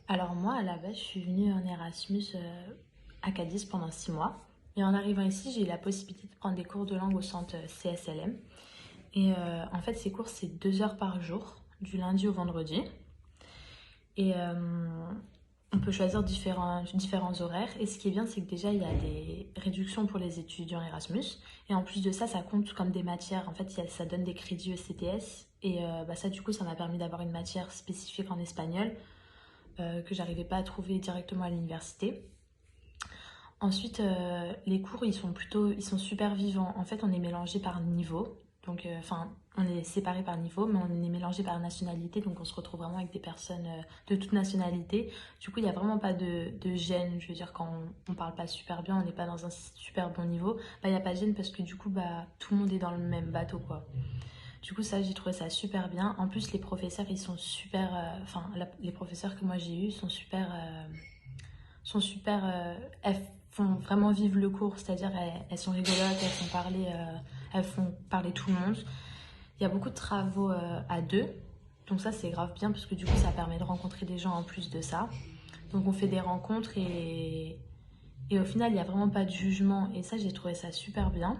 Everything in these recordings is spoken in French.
Alors moi, à la base, je suis venue en Erasmus à Cadiz pendant 6 mois. Et en arrivant ici, j'ai eu la possibilité de prendre des cours de langue au centre CSLM. Et en fait, ces cours, c'est 2 heures par jour, du lundi au vendredi. Et on peut choisir différents horaires. Et ce qui est bien, c'est que déjà, il y a des réductions pour les étudiants Erasmus. Et en plus de ça, ça compte comme des matières. En fait, ça donne des crédits ECTS. Et ça, du coup, ça m'a permis d'avoir une matière spécifique en espagnol que j'arrivais pas à trouver directement à l'université. Ensuite, les cours, ils sont super vivants. En fait, on est mélangé par niveau. Donc, on est séparé par niveau, mais on est mélangé par nationalité. Donc, on se retrouve vraiment avec des personnes de toute nationalité. Du coup, il n'y a vraiment pas de gêne. Je veux dire, quand on parle pas super bien, on n'est pas dans un super bon niveau, il n'y a pas de gêne parce que du coup, tout le monde est dans le même bateau, quoi. Du coup, ça, j'ai trouvé ça super bien. En plus, les professeurs, ils sont super. Les professeurs que moi j'ai eus elles font vraiment vivre le cours, c'est-à-dire elles sont rigolotes, elles font parler tout le monde. Il y a beaucoup de travaux à deux, donc ça c'est grave bien parce que du coup ça permet de rencontrer des gens en plus de ça. Donc on fait des rencontres et au final il n'y a vraiment pas de jugement et ça j'ai trouvé ça super bien.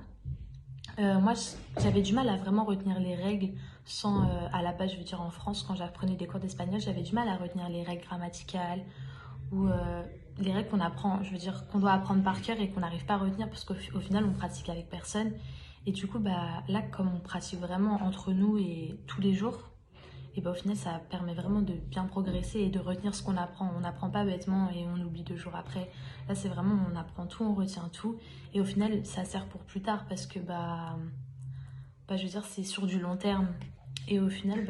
Moi j'avais du mal à vraiment retenir les règles sans, à la base je veux dire en France quand j'apprenais des cours d'espagnol j'avais du mal à retenir les règles grammaticales ou les règles qu'on apprend, je veux dire qu'on doit apprendre par cœur et qu'on n'arrive pas à retenir parce qu'au final on pratique avec personne. Et du coup, là, comme on pratique vraiment entre nous et tous les jours, et au final, ça permet vraiment de bien progresser et de retenir ce qu'on apprend. On n'apprend pas bêtement et on oublie 2 jours après. Là, c'est vraiment, on apprend tout, on retient tout. Et au final, ça sert pour plus tard parce que, je veux dire, c'est sur du long terme. Et au final,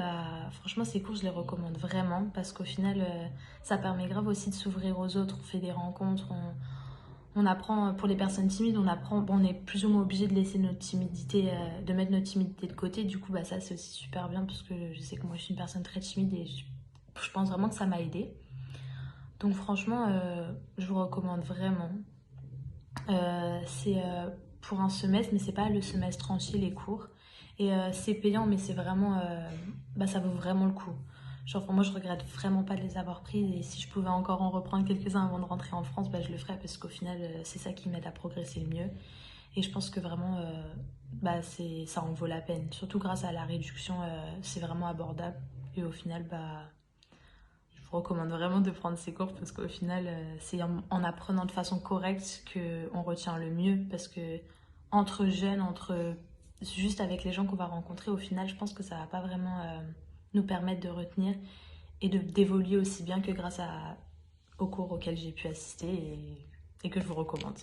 franchement, ces cours, je les recommande vraiment parce qu'au final, ça permet grave aussi de s'ouvrir aux autres. On fait des rencontres, on apprend, pour les personnes timides, on est plus ou moins obligé de laisser notre timidité, de mettre notre timidité de côté. Du coup, ça, c'est aussi super bien parce que je sais que moi, je suis une personne très timide et je pense vraiment que ça m'a aidée. Donc, franchement, je vous recommande vraiment. C'est pour un semestre, mais c'est pas le semestre entier, les cours. Et c'est payant, mais c'est vraiment. Ça vaut vraiment le coup. Genre, moi, je regrette vraiment pas de les avoir pris. Et si je pouvais encore en reprendre quelques-uns avant de rentrer en France, je le ferais parce qu'au final, c'est ça qui m'aide à progresser le mieux. Et je pense que vraiment, ça en vaut la peine. Surtout grâce à la réduction, c'est vraiment abordable. Et au final, je vous recommande vraiment de prendre ces cours parce qu'au final, c'est en apprenant de façon correcte qu'on retient le mieux. Parce que entre jeunes, juste avec les gens qu'on va rencontrer, au final, je pense que ça va pas vraiment nous permettre de retenir et d'évoluer aussi bien que grâce aux cours auxquels j'ai pu assister et que je vous recommande.